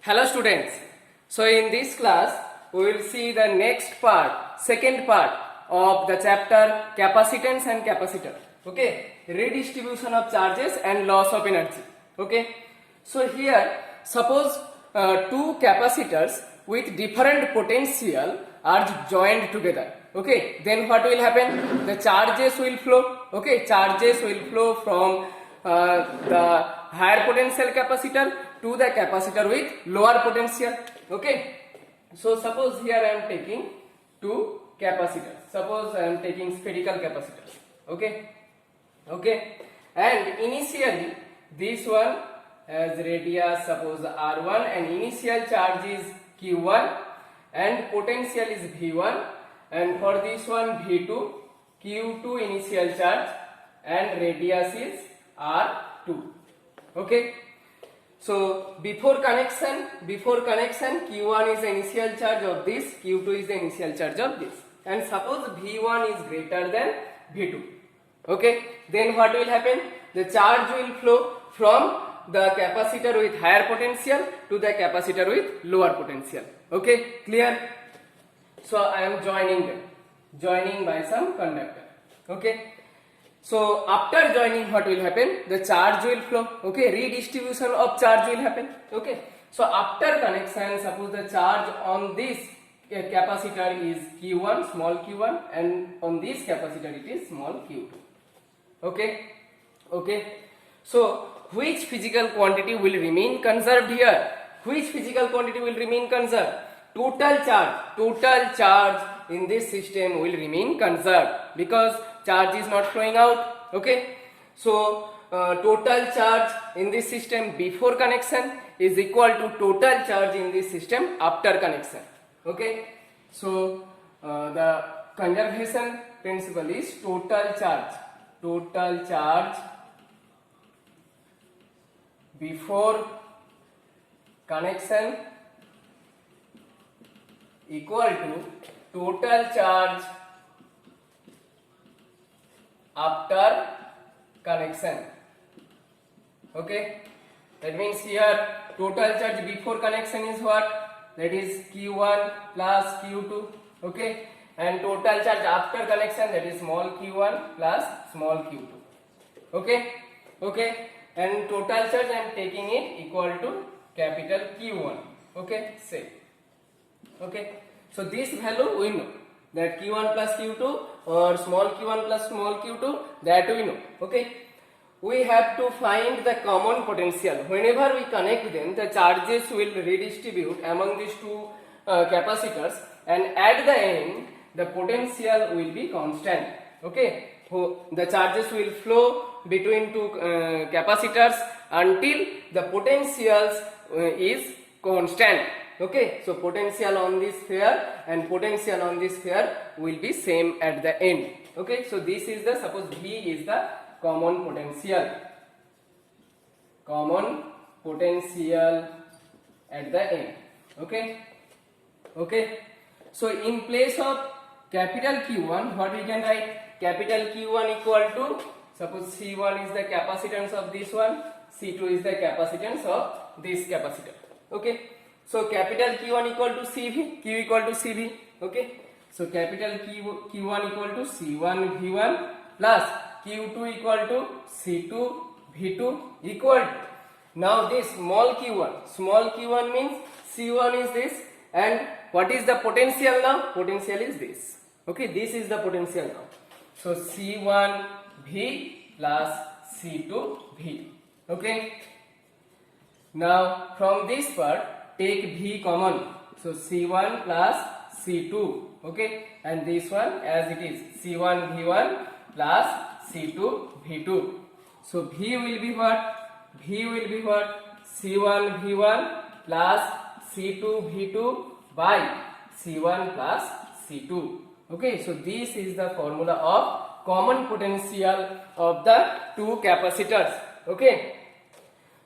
Hello students. So in this class we will see the next part, second part of the chapter capacitance and capacitor. Okay, redistribution of charges and loss of energy. Okay, so here suppose two capacitors with different potential are joined together. Okay, then what will happen? The charges will flow. Okay, charges will flow from the higher potential capacitor to the capacitor with lower potential. Okay, so suppose here I am taking two capacitors. Suppose I am taking spherical capacitors. Okay, and initially this one has radius suppose R1 and initial charge is Q1 and potential is V1, and for this one V2, Q2 initial charge and radius is R2. Okay, so before connection Q1 is the initial charge of this, Q2 is the initial charge of this, and suppose V1 is greater than V2. Okay, then what will happen? The charge will flow from the capacitor with higher potential to the capacitor with lower potential. Okay, clear? So I am joining by some conductor. Okay, so after joining what will happen? The charge will flow. Okay, redistribution of charge will happen. Okay, so after connection, suppose the charge on this capacitor is Q1, small q1, and on this capacitor it is small q2. Okay, so which physical quantity will remain conserved here? Which physical quantity will remain conserved? Total charge in this system will remain conserved because charge is not flowing out. Okay, so total charge in this system before connection is equal to total charge in this system after connection. Okay, so the conservation principle is total charge before connection equal to total charge after connection. Okay, that means here total charge before connection is what? That is Q1 plus Q2. Okay, and total charge after connection, that is small q1 plus small q2. Okay, and total charge I am taking it equal to capital Q1. Okay, say. Okay, so this value we know, that q1 plus q2 or small q1 plus small q2, that we know. Okay, we have to find the common potential. Whenever we connect them, the charges will redistribute among these two capacitors, and at the end the potential will be constant. Okay, so the charges will flow between two capacitors until the potentials is constant. Okay, so potential on this sphere and potential on this sphere will be same at the end. Okay, so this is the, suppose V is the common potential at the end. Okay, so in place of capital Q1, what we can write? Capital Q1 equal to, suppose C1 is the capacitance of this one, C2 is the capacitance of this capacitor. Okay, so capital Q1 equal to CV, Q equal to CV. Okay, so capital Q1 equal to C1 V1 plus Q2 equal to C2 V2 equal to, now this small q1 means C1 is this, and what is the potential now? Potential is this. Okay, this is the potential now. So C1 V plus C2 V. Okay, now from this part take V common, so C1 plus C2. Okay, and this one as it is C1 V1 plus C2 V2. So V will be what? C1 V1 plus C2 V2 by C1 plus C2. Okay, so this is the formula of common potential of the two capacitors. Okay,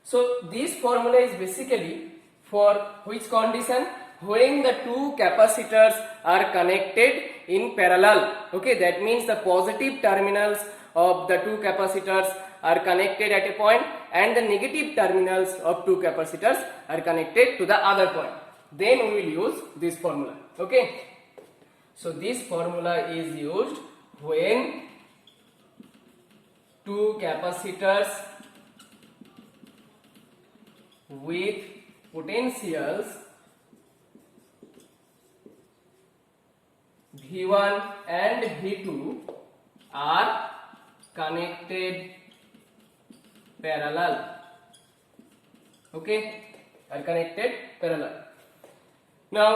so this formula is basically for which condition? When the two capacitors are connected in parallel. Okay, that means the positive terminals of the two capacitors are connected at a point and the negative terminals of two capacitors are connected to the other point. Then we will use this formula. Okay. So this formula is used when two capacitors with potentials V1 and V2 are connected parallel. Okay, are connected parallel. Now,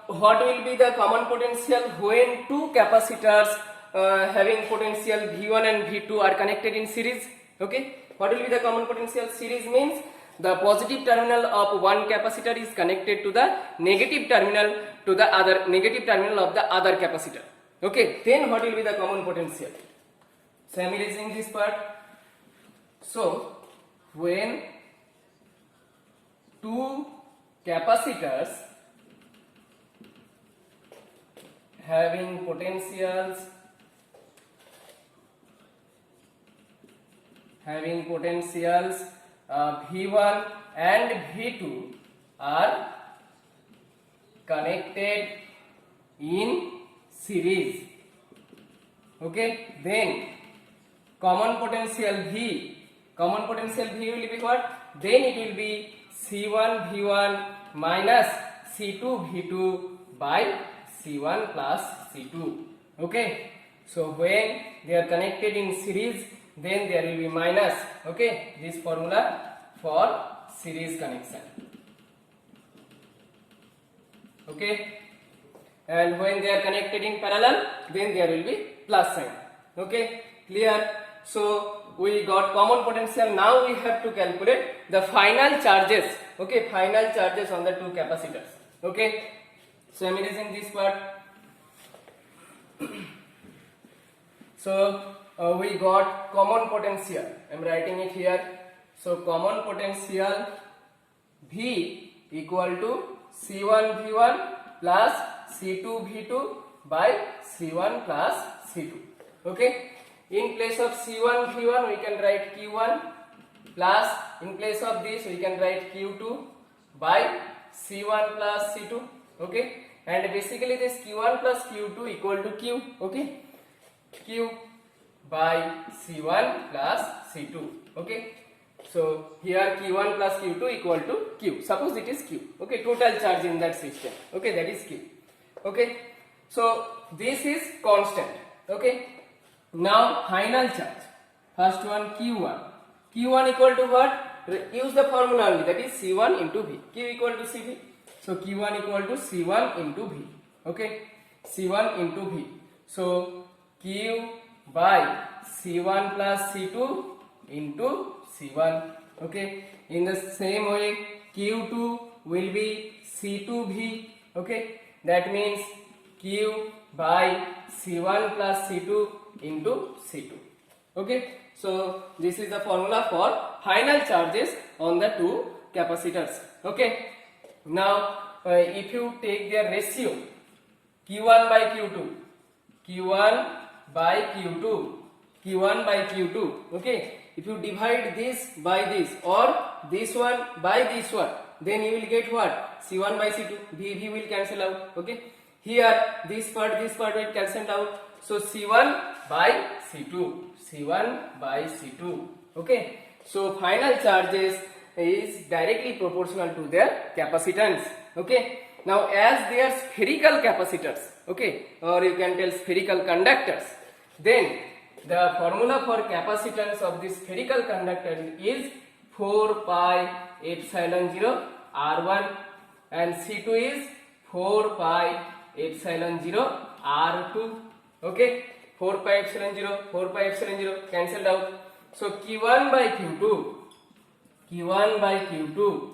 what will be the common potential when two capacitors having potential V1 and V2 are connected in series? Okay, what will be the common potential? Series means the positive terminal of one capacitor is connected to the negative terminal of the other capacitor. Okay, then what will be the common potential? So I am erasing this part. So when two capacitors having potentials V1 and V2 are connected in series. Okay, then common potential V will be what? Then it will be C1 V1 minus C2 V2 by C1 plus C2. Okay, so when they are connected in series, then there will be minus. Okay, this formula for series connection. Okay, and when they are connected in parallel, then there will be plus sign. Okay, clear? So we got common potential. Now we have to calculate the final charges. Okay, final charges on the two capacitors. Okay, so I am erasing this part. So we got common potential. I am writing it here. So common potential V equal to C1 V1 plus C2 V2 by C1 plus C2. Okay. In place of C1 V1 we can write Q1 plus in place of this we can write Q2 by C1 plus C2. Okay. And basically this Q1 plus Q2 equal to Q. Okay. Q by C1 plus C2. Okay. So here Q1 plus Q2 equal to Q. Suppose it is Q. Okay. Total charge in that system. Okay. That is Q. Okay. So this is constant. Okay. Now final charge. First one Q1. Q1 equal to what? Use the formula only. That is C1 into V. Q equal to CV. So Q1 equal to C1 into V. Okay. C1 into V. So Q by C1 plus C2 into C1. Okay. In the same way Q2 will be C2V. Okay. That means Q by C1 plus C2 into C2. Okay. So this is the formula for final charges on the two capacitors. Okay. Now if you take their ratio Q1 by Q2, Q1 by Q2, Q1 by Q2. Okay. If you divide this by this or this one by this one, then you will get what? C1 by C2. V will cancel out. Okay. Here this part will cancel out. So C1 by C2. C1 by C2. Okay. So final charges is directly proportional to their capacitance. Okay. Now as they are spherical capacitors, okay, or you can tell spherical conductors, then the formula for capacitance of this spherical conductor is 4 pi epsilon 0 R1 and C2 is 4 pi epsilon 0 R2. Okay, 4 pi epsilon 0 cancelled out. So Q1 by Q2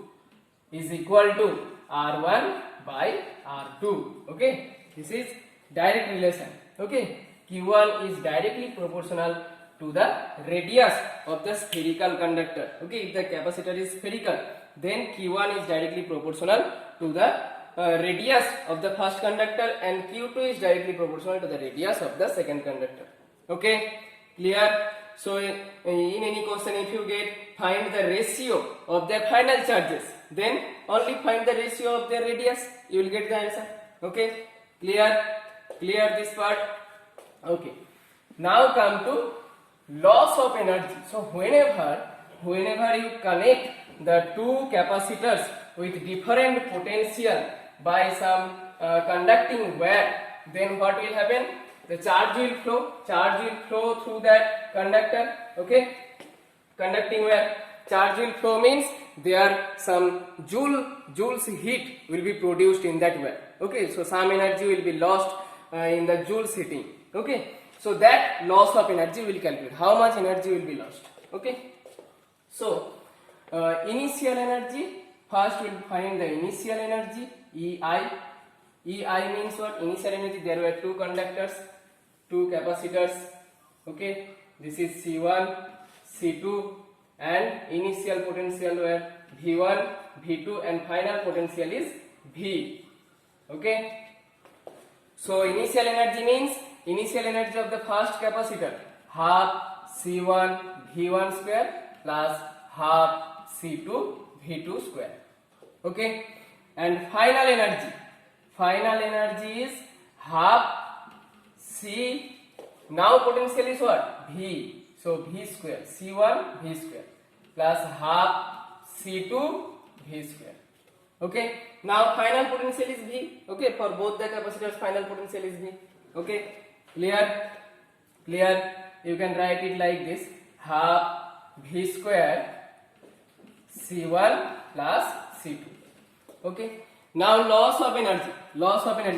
is equal to R1 by R2. Okay, this is direct relation. Okay, Q1 is directly proportional to the radius of the spherical conductor. Okay, if the capacitor is spherical, then Q1 is directly proportional to the radius of the first conductor and Q2 is directly proportional to the radius of the second conductor. Okay, clear? So in any question, if you get find the ratio of their final charges, then only find the ratio of their radius, you will get the answer. Okay, clear this part. Okay, now come to loss of energy. So whenever you connect the two capacitors with different potential by some conducting wire, then what will happen? The charge will flow through that conductor. Okay, conducting wire, charge will flow means there some joules heat will be produced in that wire. Okay, so some energy will be lost in the joules heating. Okay, so that loss of energy will calculate how much energy will be lost. Okay, so initial energy, first we will find the initial energy, EI. EI means what? Initial energy, there were two conductors, two capacitors. Okay, this is C1, C2, and initial potential were V1, V2, and final potential is V. Okay, so initial energy means initial energy of the first capacitor, half C1 V1 square plus half C2 V2 square. Okay, and final energy is half C. Now potential is what? V. So V square, C1 V square plus half C2 V square. Okay, now final potential is V. Okay, for both the capacitors final potential is V. Okay, clear? You can write it like this: half V square C1 plus C2. Okay, now loss of energy,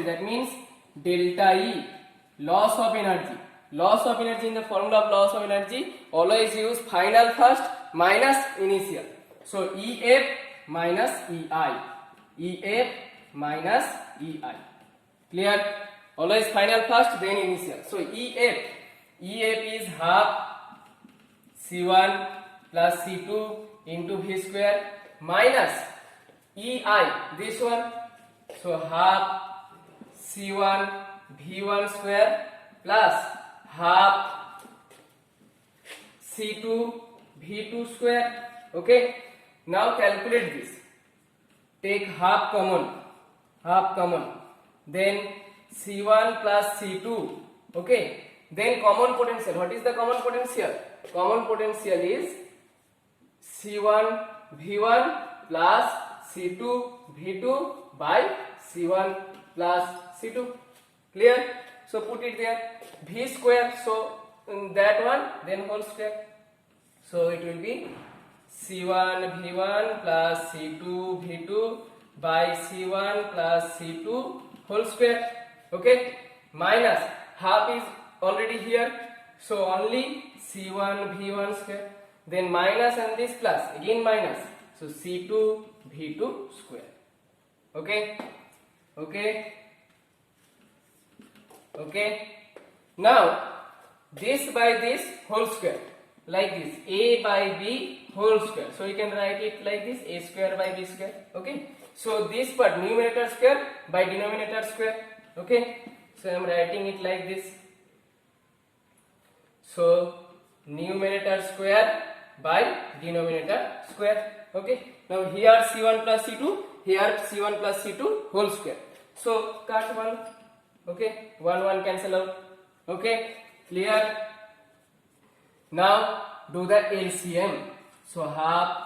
that means delta E, loss of energy in the formula of loss of energy, always use final first minus initial. So EF minus EI, clear? Always final first then initial. So EF is half C1 plus C2 into V square minus EI, this one, so half C1 V1 square plus half C2 V2 square. Okay, now calculate this. Take half common, then C1 plus C2. Okay, then common potential. What is the common potential? Common potential is C1 V1 plus C2 V2 by C1 plus C2. Clear? So put it there. V square, so that one, then whole square. So it will be C1 V1 plus C2 V2 by C1 plus C2 whole square. Okay, minus half is already here, so only C1 V1 square, then minus and this plus, again minus, so C2 V2 square. Okay, now this by this whole square, like this, A by B whole square. So you can write it like this, A square by B square. Okay, so this part numerator square by denominator square. Okay, so I am writing it like this. So numerator square by denominator square. Okay, now here C1 plus C2, here C1 plus C2 whole square. So cut one. Okay, 1 cancel out. Okay, clear? Now do the LCM. So half,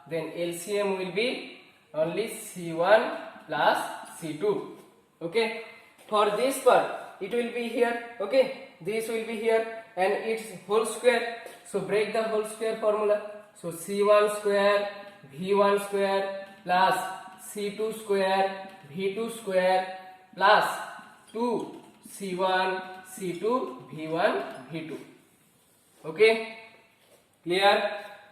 then LCM will be only C1 plus C2. Okay, for this part it will be here. Okay, this will be here and its whole square. So break the whole square formula. So C1 square V1 square plus C2 square V2 square plus 2 C1 C2 V1 V2. Okay, clear?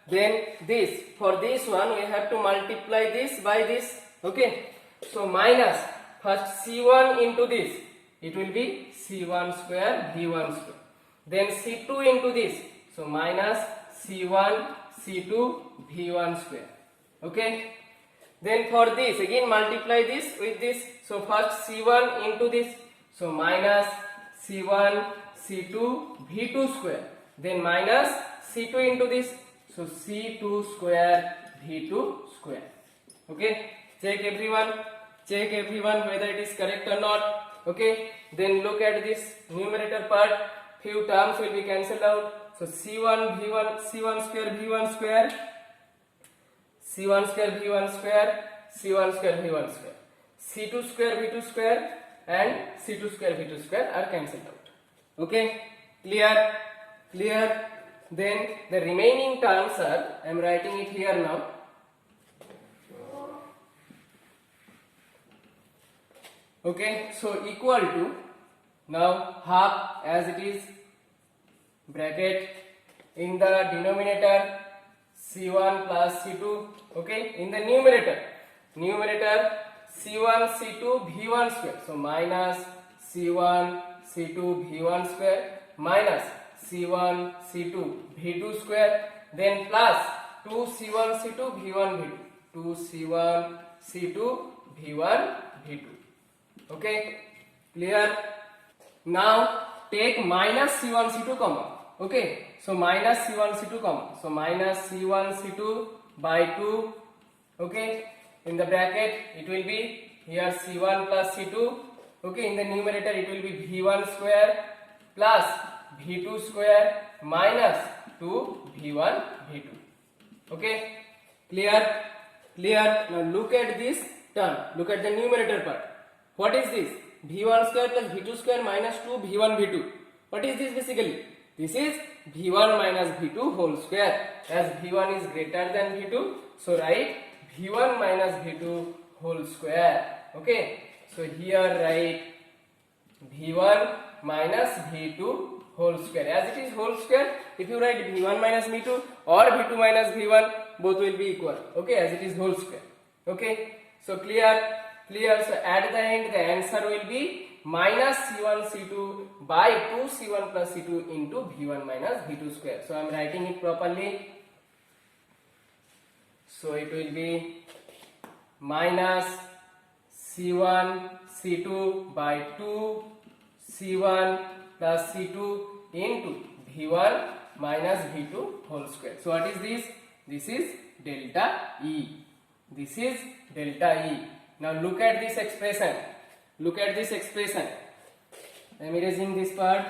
Then this, for this one we have to multiply this by this. Okay, so minus first C1 into this, it will be C1 square V1 square, then C2 into this, so minus C1 C2 V1 square. Okay, then for this again multiply this with this, so first C1 into this, so minus C1 C2 V2 square, then minus C2 into this, so C2 square V2 square. Okay, check everyone whether it is correct or not. Okay, then look at this numerator part, few terms will be cancelled out. So C1 V1 C1 square V1 square, C1 square V1 square, C1 square V1 square, C2 square V2 square and C2 square V2 square are cancelled out. Okay, clear? Then the remaining terms are, I am writing it here now. Okay, so equal to, now half as it is, bracket, in the denominator C1 plus C2, okay, in the numerator C1 C2 V1 square, so minus C1 C2 V1 square minus C1 C2 V2 square, then plus 2 C1 C2 V1 V2, 2 C1 C2 V1 V2. Okay, clear? Now take minus C1 C2 common. Okay, so minus C1 C2 common, so minus C1 C2 by 2. Okay, in the bracket it will be here C1 plus C2. Okay, in the numerator it will be V1 square plus V2 square minus 2 V1 V2. Okay, clear? Now look at this term, look at the numerator part. What is this? V1 square plus V2 square minus 2 V1 V2. What is this basically? This is V1 minus V2 whole square. As V1 is greater than V2, so write V1 minus V2 whole square. Okay, so here write V1 minus V2 whole square. As it is whole square, if you write V1 minus V2 or V2 minus V1, both will be equal. Okay, as it is whole square. Okay, so clear? So at the end the answer will be minus C1 C2 by 2 C1 plus C2 into V1 minus V2 square. So I am writing it properly. So it will be minus C1 C2 by 2 C1 plus C2 into V1 minus V2 whole square. So what is this? This is delta E. Now look at this expression. I am erasing this part.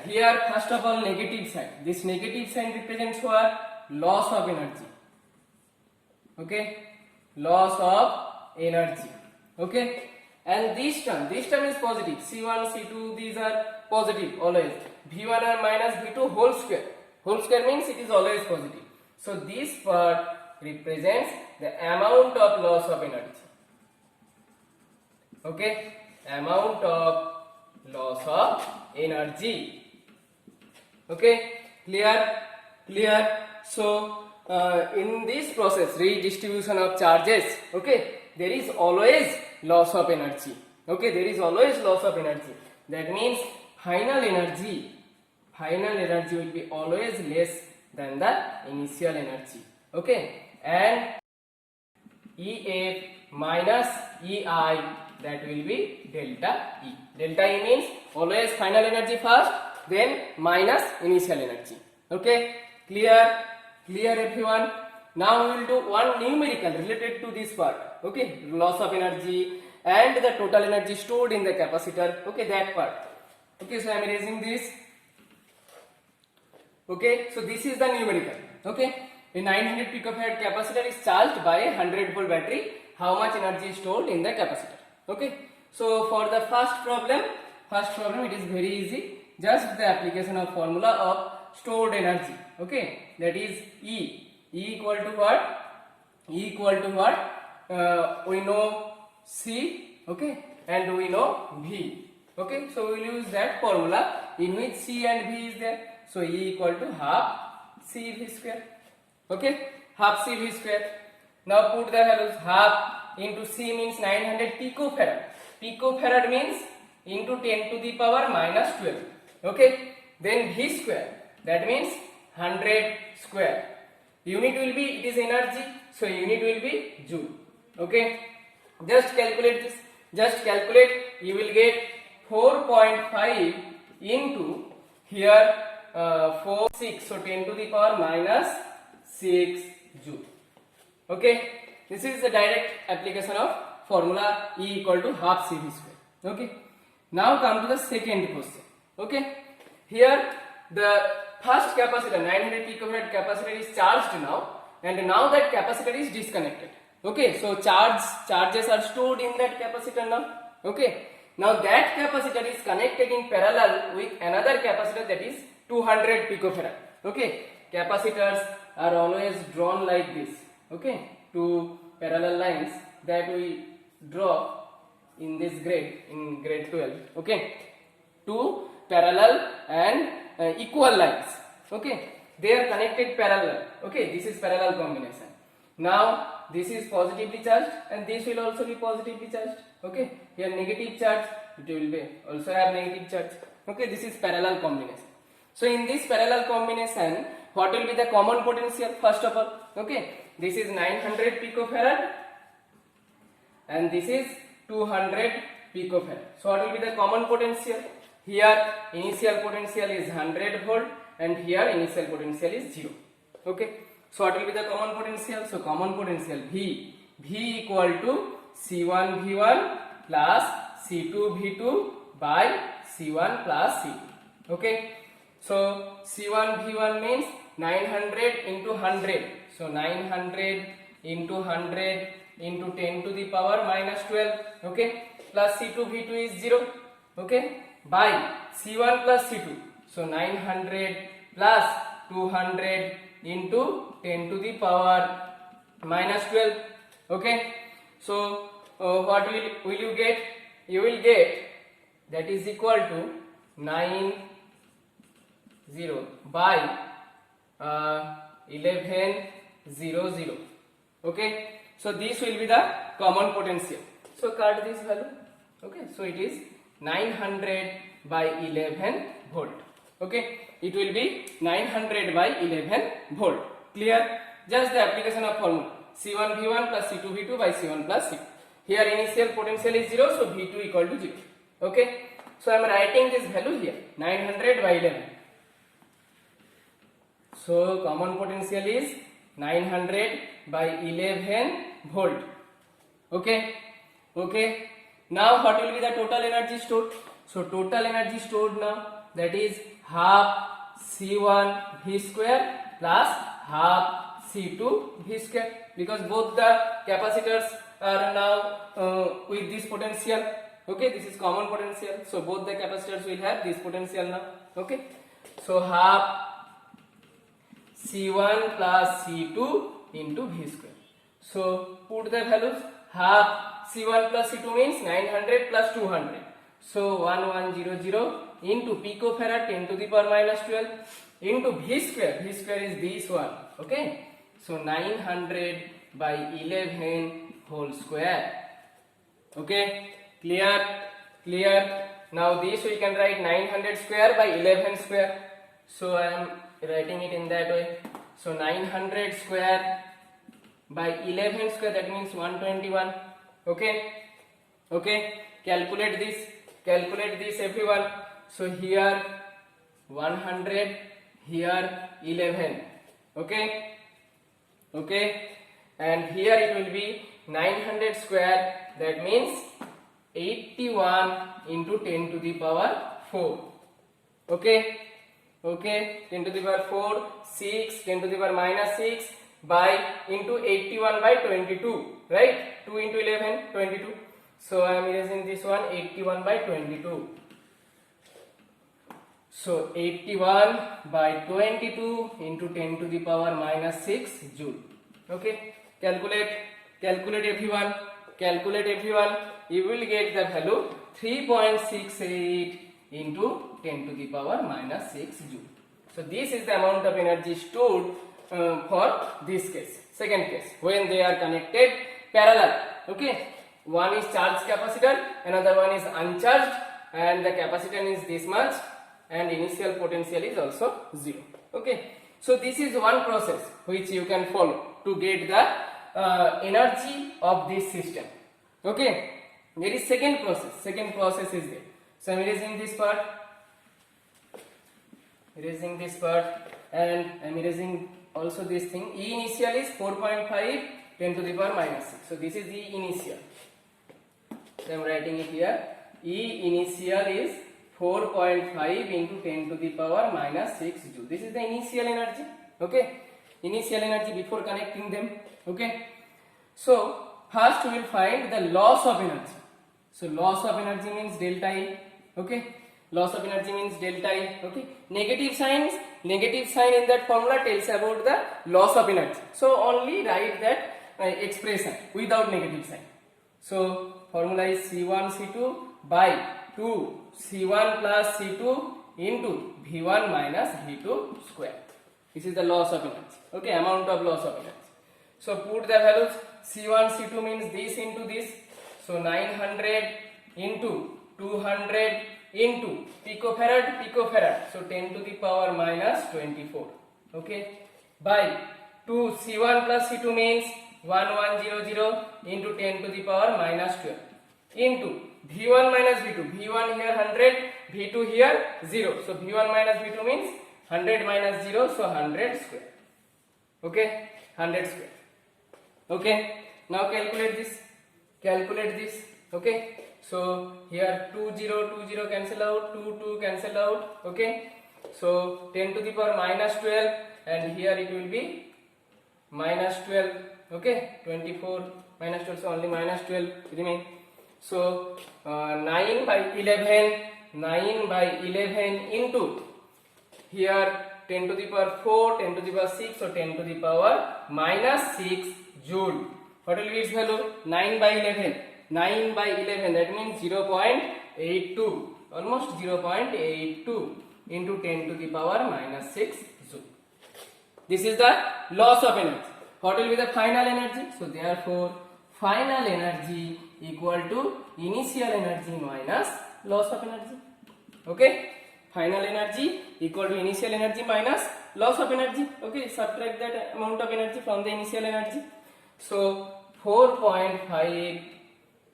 Here first of all negative sign. This negative sign represents what? Loss of energy. Okay, loss of energy. Okay, and this term is positive. C1, C2, these are positive always. V1 and minus V2 whole square. Whole square means it is always positive. So this part represents the amount of loss of energy. Okay, amount of loss of energy. Okay, clear? So in this process, redistribution of charges, okay, there is always loss of energy. Okay, there is always loss of energy. That means final energy will be always less than the initial energy. Okay, and EF minus EI, that will be delta E. Delta E means always final energy first, then minus initial energy. Okay, clear everyone? Now we will do one numerical related to this part. Okay, loss of energy and the total energy stored in the capacitor. Okay, that part. Okay, so I am erasing this. Okay, so this is the numerical. Okay, a 900 picofarad capacitor is charged by a 100 volt battery. How much energy is stored in the capacitor? Okay, so for the first problem it is very easy. Just the application of formula of stored energy. Okay, that is E equal to what? We know C, okay, and we know V. Okay, so we will use that formula in which C and V is there. So E equal to half CV square. Okay, half CV square. Now put the values. Half into C means 900 picofarad. Picofarad means into 10 to the power minus 12. Okay, then V square, that means 100 square. Unit will be, it is energy, so unit will be joule. Okay, just calculate this. You will get 4.5 into here 4 6, so 10 to the power minus 6 joule. Okay, this is the direct application of formula E equal to half CV square. Okay, now come to the second question. Okay, here the first capacitor 900 picofarad capacitor is charged now, and now that capacitor is disconnected. Okay, so charges are stored in that capacitor now. Okay, now that capacitor is connected in parallel with another capacitor, that is 200 picofarad. Okay, capacitors are always drawn like this. Okay, two parallel lines that we draw in this grade, in grade 12. Okay, two parallel and equal lines. Okay, they are connected parallel. Okay, this is parallel combination. Now this is positively charged and this will also be positively charged. Okay, here negative charge, it will be also have negative charge. Okay, this is parallel combination. So in this parallel combination, what will be the common potential? First of all, okay, this is 900 picofarad and this is 200 picofarad. So what will be the common potential? Here initial potential is 100 volt and here initial potential is 0. Okay, so what will be the common potential? So common potential V equal to C1 V1 plus C2 V2 by C1 plus C2. Okay, so C1 V1 means 900 into 100. So 900 into 100 into 10 to the power minus 12. Okay, plus C2 V2 is 0. Okay, by C1 plus C2. So 900 plus 200 into 10 to the power minus 12. Okay, so what will you get? You will get that is equal to 90 by 1100. Okay, so this will be the common potential. So cut this value. Okay, so it is 900 by 11 volt. Okay, it will be 900 by 11 volt. Clear? Just the application of formula C1 V1 plus C2 V2 by C1 plus C2. Here initial potential is 0, so V2 equal to 0. Okay, so I am writing this value here 900 by 11. So common potential is 900 by 11 volt. Okay, okay. Now what will be the total energy stored? So total energy stored now, that is half C1 V square plus half C2 V square, because both the capacitors are now with this potential. Okay, this is common potential, so both the capacitors will have this potential now. Okay, so half C1 plus C2 into V square. So put the values. Half C1 plus C2 means 900 plus 200. So 1100 into picofarad 10 to the power minus 12 into V square. V square is this one. Okay, so 900 by 11 whole square. Okay, clear? Clear? Now this we can write 900 square by 11 square. So I am writing it in that way. So 900 square by 11 square, that means 121. Okay, okay, calculate this everyone. So here 100, here 11. Okay, okay, and here it will be 900 square, that means 81 into 10 to the power 4. Okay, okay, 10 to the power 4, 6, 10 to the power minus 6 by into 81 by 22, right? 2 into 11, 22. So I am erasing this one, 81 by 22. So 81 by 22 into 10 to the power minus 6 joule. Okay, calculate everyone, you will get the value 3.68 into 10 to the power minus 6 joule. So this is the amount of energy stored for this case, second case, when they are connected parallel. Okay, one is charged capacitor, another one is uncharged, and the capacitance is this much, and initial potential is also 0. Okay, so this is one process which you can follow to get the energy of this system. Okay, there is second process is there. So I am erasing this part. erasing this part, and I'm erasing also this thing. E initial is 4.5 10 to the power minus 6. So this is E initial. So I'm writing it here. E initial is 4.5 into 10 to the power minus 6 joule. This is the initial energy. Okay, initial energy before connecting them. Okay, so first we will find the loss of energy. So loss of energy means delta E. Okay, loss of energy means delta E. Okay, negative sign in that formula tells about the loss of energy. So only write that expression without negative sign. So formula is C1 C2 by 2 C1 plus C2 into V1 minus V2 square. This is the loss of energy. Okay, amount of loss of energy. So put the values. C1 C2 means this into this. So 900 into 200 into picofarad. So 10 to the power minus 24. Okay, by 2 C1 plus C2 means 1100 into 10 to the power minus 12 into V1 minus V2. V1 here 100, V2 here 0. So V1 minus V2 means 100 minus 0, so 100 square. Okay, 100 square. Okay, now calculate this. Okay, so here 2 0 cancel out, 2 cancel out. Okay, so 10 to the power minus 12, and here it will be minus 12. Okay, 24 minus 12, so only minus 12 remain. So 9 by 11 into here 10 to the power 4, 10 to the power 6, so 10 to the power minus 6 joule. What will be its value? 9 by 11, that means 0.82, almost 0.82 into 10 to the power minus 6 joule. This is the loss of energy. What will be the final energy? So therefore final energy equal to initial energy minus loss of energy. Okay, final energy equal to initial energy minus loss of energy. Okay, subtract that amount of energy from the initial energy. So 4.5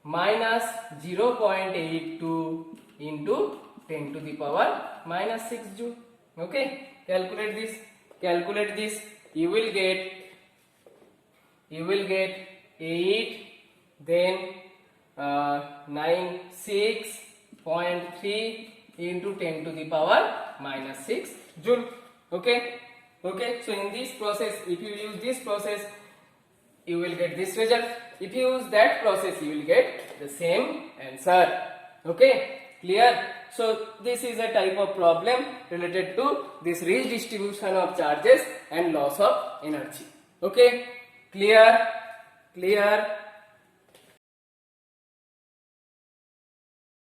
minus 0.82 into 10 to the power minus 6 joule. Okay, calculate this. You will get 8, then 96.3 into 10 to the power minus 6 joule. Okay, so in this process, if you use this process, you will get this result. If you use that process, you will get the same answer. Okay, clear? So this is a type of problem related to this redistribution of charges and loss of energy. Okay, clear?